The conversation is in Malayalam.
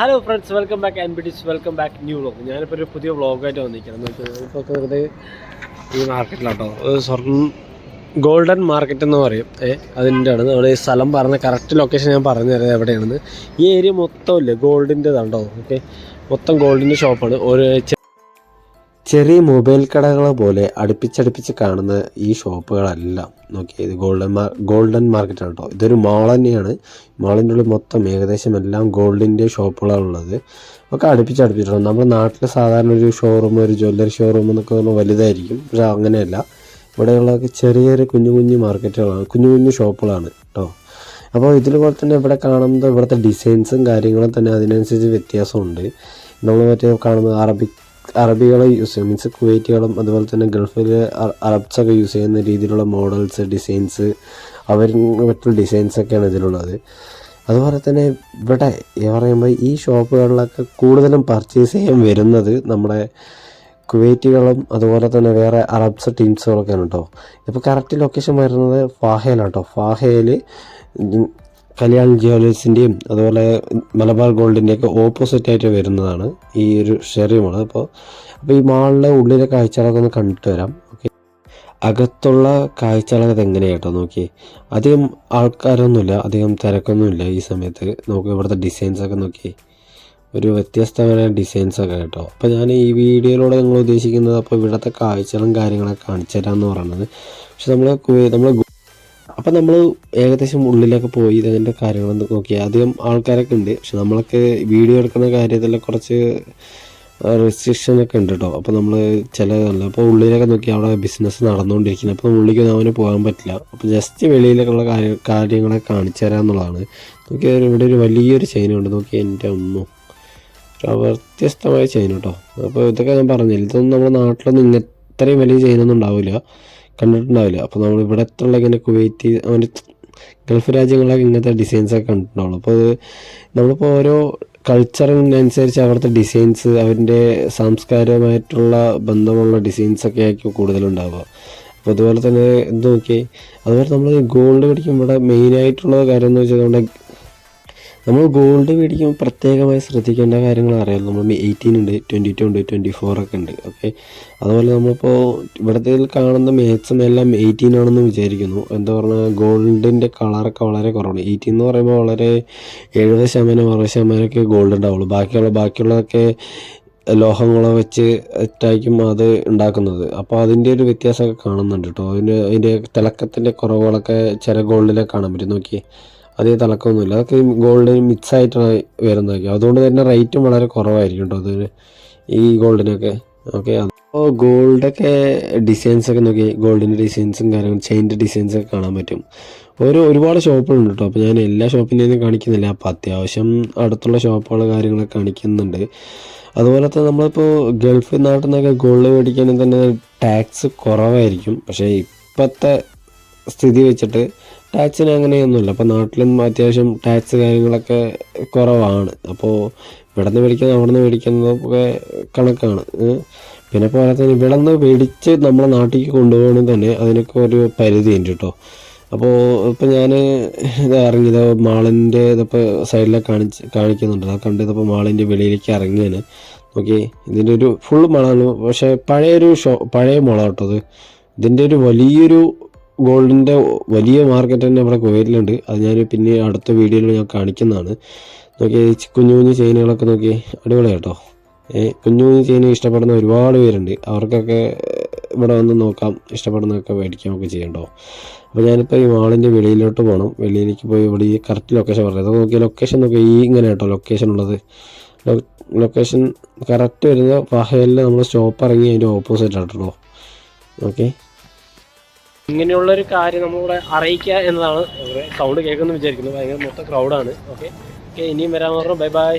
Hello friends, welcome back and ബിറ്റിസ്, വെൽക്കം ബാക്ക് ന്യൂ വ്ളോഗ്. ഞാനിപ്പോൾ ഒരു പുതിയ വ്ളോഗായിട്ട് വന്നിരിക്കുന്നത്. ഇപ്പോൾ വെറുതെ ഈ മാർക്കറ്റിലാട്ടോ, ഗോൾഡൻ മാർക്കറ്റ് എന്ന് പറയും. അതിൻ്റെ ആണ് നമ്മൾ ഈ സ്ഥലം പറഞ്ഞ കറക്റ്റ് ലൊക്കേഷൻ ഞാൻ പറഞ്ഞു തരാം എവിടെയാണെന്ന്. ഈ ഏരിയ മൊത്തം ഇല്ലേ ഗോൾഡിൻ്റെതാണ്ടോ. ഓക്കെ, മൊത്തം ഗോൾഡിൻ്റെ ഷോപ്പാണ്. ഒരു ചെറിയ മൊബൈൽ കടകൾ പോലെ അടുപ്പിച്ചടുപ്പിച്ച് കാണുന്ന ഈ ഷോപ്പുകളെല്ലാം നോക്കിയാൽ ഇത് ഗോൾഡൻ മാർക്കറ്റാണ് കേട്ടോ. ഇതൊരു മാൾ തന്നെയാണ്. മാളിൻ്റെ ഉള്ളിൽ മൊത്തം ഏകദേശം എല്ലാം ഗോൾഡിൻ്റെ ഷോപ്പുകളാണ് ഉള്ളത്. ഒക്കെ അടുപ്പിച്ചടുപ്പിച്ചിട്ടുണ്ട്. നമ്മുടെ നാട്ടിൽ സാധാരണ ഒരു ഷോറൂം, ഒരു ജ്വല്ലറി ഷോറൂം എന്നൊക്കെ പറഞ്ഞാൽ വലുതായിരിക്കും. പക്ഷേ അങ്ങനെയല്ല. ഇവിടെയുള്ളതൊക്കെ ചെറിയ കുഞ്ഞു കുഞ്ഞു മാർക്കറ്റുകളാണ്, കുഞ്ഞു കുഞ്ഞു ഷോപ്പുകളാണ് കേട്ടോ. അപ്പോൾ ഇതിലുപോലെ തന്നെ ഇവിടെ കാണുന്നത് ഇവിടുത്തെ ഡിസൈൻസും കാര്യങ്ങളും തന്നെ അതിനനുസരിച്ച് വ്യത്യാസമുണ്ട്. നമ്മൾ മറ്റേ കാണുന്നത് അറബികളെ യൂസ് ചെയ്യും, മീൻസ് കുവൈറ്റുകളും അതുപോലെ തന്നെ ഗൾഫിൽ അറബ്സൊക്കെ യൂസ് ചെയ്യുന്ന രീതിയിലുള്ള മോഡൽസ്, ഡിസൈൻസ്, അവർക്ക് പറ്റുന്ന ഡിസൈൻസൊക്കെയാണ് ഇതിലുള്ളത്. അതുപോലെ തന്നെ ഇവിടെ പറയുമ്പോൾ ഈ ഷോപ്പുകളിലൊക്കെ കൂടുതലും പർച്ചേസ് ചെയ്യാൻ വരുന്നത് നമ്മുടെ കുവൈറ്റുകളും അതുപോലെ തന്നെ വേറെ അറബ്സ് ടീംസുകളൊക്കെയാണ് കേട്ടോ. ഇപ്പോൾ കറക്റ്റ് ലൊക്കേഷൻ വരുന്നത് ഫാഹയിലാണ് കേട്ടോ. ഫാഹയിൽ കല്യാൺ ജ്വല്ലേഴ്സിൻ്റെയും അതുപോലെ മലബാർ ഗോൾഡിൻ്റെയൊക്കെ ഓപ്പോസിറ്റായിട്ട് വരുന്നതാണ് ഈ ഒരു ഷെറി മാൾ. അപ്പോൾ ഈ മാളിലെ ഉള്ളിലെ കാഴ്ചകളൊക്കെ ഒന്ന് കണ്ടിട്ട് വരാം. ഓക്കെ, അകത്തുള്ള കാഴ്ചകളൊക്കെ എങ്ങനെയാണ് കേട്ടോ. നോക്കി, അധികം ആൾക്കാരൊന്നുമില്ല, അധികം തിരക്കൊന്നുമില്ല ഈ സമയത്ത്. നോക്കി ഇവിടുത്തെ ഡിസൈൻസൊക്കെ നോക്കി, ഒരു വ്യത്യസ്തമായ ഡിസൈൻസൊക്കെ കേട്ടോ. അപ്പോൾ ഞാൻ ഈ വീഡിയോയിലൂടെ നിങ്ങൾ ഉദ്ദേശിക്കുന്നത് അപ്പോൾ ഇവിടുത്തെ കാഴ്ചകളും കാര്യങ്ങളൊക്കെ കാണിച്ചു തരാമെന്ന് പറയുന്നത്. പക്ഷെ നമ്മൾ അപ്പം നമ്മൾ ഏകദേശം ഉള്ളിലൊക്കെ പോയി ഇതിൻ്റെ കാര്യങ്ങളൊന്നും നോക്കിയാൽ അധികം ആൾക്കാരൊക്കെ ഉണ്ട്. പക്ഷെ നമ്മളൊക്കെ വീഡിയോ എടുക്കുന്ന കാര്യത്തിൽ കുറച്ച് റെസ്ട്രിക്ഷനൊക്കെ ഉണ്ട് കേട്ടോ. അപ്പോൾ നമ്മൾ ചിലതല്ല. അപ്പോൾ ഉള്ളിലൊക്കെ നോക്കി അവിടെ ബിസിനസ് നടന്നുകൊണ്ടിരിക്കുന്നത്. അപ്പോൾ ഉള്ളിലേക്ക് അവന് പോകാൻ പറ്റില്ല. അപ്പോൾ ജസ്റ്റ് വെളിയിലേക്കുള്ള കാര്യങ്ങളെ കാണിച്ചു തരാമെന്നുള്ളതാണ്. നോക്കിയാൽ ഇവിടെ ഒരു വലിയൊരു ചെയിനുണ്ട്. നോക്കി, എൻ്റെ ഒന്നും വ്യത്യസ്തമായ ചെയിൻ കേട്ടോ. അപ്പോൾ ഇതൊക്കെ ഞാൻ പറഞ്ഞില്ല, ഇതൊന്നും നമ്മുടെ നാട്ടിലൊന്നും ഇത്രയും വലിയ ചെയിനൊന്നും ഉണ്ടാവില്ല, കണ്ടിട്ടുണ്ടാവില്ല. അപ്പോൾ നമ്മൾ ഇവിടെ എത്തുള്ള ഇങ്ങനെ കുവൈറ്റ് അവൻ്റെ ഗൾഫ് രാജ്യങ്ങളൊക്കെ ഇങ്ങനത്തെ ഡിസൈൻസൊക്കെ കണ്ടിട്ടുണ്ടാവുള്ളൂ. അപ്പോൾ അത് നമ്മളിപ്പോൾ ഓരോ കൾച്ചറിനനുസരിച്ച് അവിടുത്തെ ഡിസൈൻസ്, അവരുടെ സാംസ്കാരികമായിട്ടുള്ള ബന്ധമുള്ള ഡിസൈൻസൊക്കെ ആയിരിക്കും കൂടുതലുണ്ടാവുക. അപ്പോൾ അതുപോലെ തന്നെ എന്ത് നോക്കി, അതുപോലെ നമ്മൾ ഗോൾഡ് മേടിക്കുമ്പോൾ ഇവിടെ മെയിനായിട്ടുള്ള കാര്യം എന്ന് വെച്ചാൽ നമ്മൾ ഗോൾഡ് മേടിക്കുമ്പോൾ പ്രത്യേകമായി ശ്രദ്ധിക്കേണ്ട കാര്യങ്ങൾ അറിയാമല്ലോ. നമ്മൾ 18 ഉണ്ട്, 22 ഉണ്ട്, 24 ഒക്കെ ഉണ്ട്. ഓക്കെ, അതുപോലെ നമ്മളിപ്പോൾ ഇവിടുത്തെ കാണുന്ന മാക്സിമം എല്ലാം 18 ആണെന്ന് വിചാരിക്കുന്നു. എന്താ പറഞ്ഞാൽ ഗോൾഡിൻ്റെ കളറൊക്കെ വളരെ കുറവാണ്. 18 എന്ന് പറയുമ്പോൾ വളരെ 70%, 60%ഒക്കെ ഗോൾഡ് ഉണ്ടാവുള്ളൂ. ബാക്കിയുള്ളതൊക്കെ ലോഹങ്ങളോ വെച്ച് ഇട്ടായിരിക്കും അത് ഉണ്ടാക്കുന്നത്. അപ്പോൾ അതിൻ്റെ ഒരു വ്യത്യാസമൊക്കെ കാണുന്നുണ്ട് കേട്ടോ. അതിൻ്റെ തിളക്കത്തിൻ്റെ കുറവുകളൊക്കെ ചില ഗോൾഡിലൊക്കെ കാണാൻ പറ്റും. നോക്കി, അതേ തിളക്കമൊന്നുമില്ല, അതൊക്കെ ഗോൾഡിന് മിക്സ് ആയിട്ടാണ് വരുന്നതൊക്കെ. അതുകൊണ്ട് തന്നെ റേറ്റും വളരെ കുറവായിരിക്കും കേട്ടോ അത് ഈ ഗോൾഡിനൊക്കെ. ഓക്കെ, അപ്പോൾ ഗോൾഡൊക്കെ ഡിസൈൻസൊക്കെ നോക്കി, ഗോൾഡിൻ്റെ ഡിസൈൻസും കാര്യങ്ങളും ചെയിൻ്റെ ഡിസൈൻസൊക്കെ കാണാൻ പറ്റും. ഒരുപാട് ഷോപ്പുകളുണ്ട് കേട്ടോ. അപ്പോൾ ഞാൻ എല്ലാ ഷോപ്പിൻ്റെയും കാണിക്കുന്നില്ല. അപ്പോൾ അത്യാവശ്യം അടുത്തുള്ള ഷോപ്പുകൾ കാര്യങ്ങളൊക്കെ കാണിക്കുന്നുണ്ട്. അതുപോലെ തന്നെ നമ്മളിപ്പോൾ ഗൾഫ് നാട്ടിൽ നിന്നൊക്കെ ഗോൾഡ് മേടിക്കുകയാണെങ്കിൽ തന്നെ ടാക്സ് കുറവായിരിക്കും. പക്ഷേ ഇപ്പോഴത്തെ സ്ഥിതി വെച്ചിട്ട് ടാക്സിന് അങ്ങനെയൊന്നുമില്ല. അപ്പോൾ നാട്ടിലും അത്യാവശ്യം ടാക്സ് കാര്യങ്ങളൊക്കെ കുറവാണ്. അപ്പോൾ ഇവിടെ നിന്ന് മേടിക്കുന്നത് അവിടെ നിന്ന് മേടിക്കുന്നതൊക്കെ കണക്കാണ്. പിന്നെ പോലെ തന്നെ ഇവിടെ നിന്ന് മേടിച്ച് നമ്മളെ നാട്ടിലേക്ക് കൊണ്ടുപോകണമെങ്കിൽ തന്നെ അതിനൊക്കെ ഒരു പരിധി ഉണ്ട് കേട്ടോ. അപ്പോൾ ഇപ്പോൾ ഞാൻ ഇത് ഇറങ്ങിയത് മാളിൻ്റെ ഇതിപ്പോൾ സൈഡിലൊക്കെ കാണിക്കുന്നുണ്ട്. അത് കണ്ടതിപ്പോൾ മാളിൻ്റെ വെളിയിലേക്ക് ഇറങ്ങിയാണ്. നോക്കി, ഇതിൻ്റെ ഒരു ഫുൾ മാളാണ്. പക്ഷേ പഴയ മാളാണ് കേട്ടോ അത്. ഇതിൻ്റെ ഒരു വലിയൊരു ഗോൾഡിൻ്റെ വലിയ മാർക്കറ്റ് തന്നെ ഇവിടെ കുവൈറ്റിലുണ്ട്. അത് ഞാൻ പിന്നെ അടുത്ത വീഡിയോയിൽ ഞാൻ കാണിക്കുന്നതാണ്. നോക്കി, കുഞ്ഞു കുഞ്ഞു ചെയിനുകളൊക്കെ നോക്കി, അടിപൊളിയാണ് കേട്ടോ. കുഞ്ഞു കുഞ്ഞു ചെയിൻ ഇഷ്ടപ്പെടുന്ന ഒരുപാട് പേരുണ്ട്. അവർക്കൊക്കെ ഇവിടെ വന്ന് നോക്കാം, ഇഷ്ടപ്പെടുന്നതൊക്കെ മേടിക്കുകയൊക്കെ ചെയ്യണ്ടോ. അപ്പോൾ ഞാനിപ്പോൾ ഈ മാളിൻ്റെ വെളിയിലോട്ട് പോകണം. വെളിയിലേക്ക് പോയി ഇവിടെ ഈ കറക്റ്റ് ലൊക്കേഷൻ പറഞ്ഞത്. അത് നോക്കിയാൽ ലൊക്കേഷൻ നോക്കി, ഇങ്ങനെ കേട്ടോ ലൊക്കേഷൻ ഉള്ളത്. ലൊക്കേഷൻ കറക്റ്റ് വരുന്ന ഫഹയിൽ നമ്മൾ സ്റ്റോപ്പ് ഇറങ്ങി അതിൻ്റെ ഓപ്പോസിറ്റ് ആട്ടോ. ഓക്കെ, ഇങ്ങനെയുള്ളൊരു കാര്യം നമ്മളിവിടെ അറിയിക്കുക എന്നതാണ്. സൗണ്ട് കേൾക്കുമെന്ന് വിചാരിക്കുന്നു. ഭയങ്കര മൊത്തം ക്രൗഡാണ്. ഓക്കെ, ഇനിയും വരാൻ പറഞ്ഞു. Bye bye.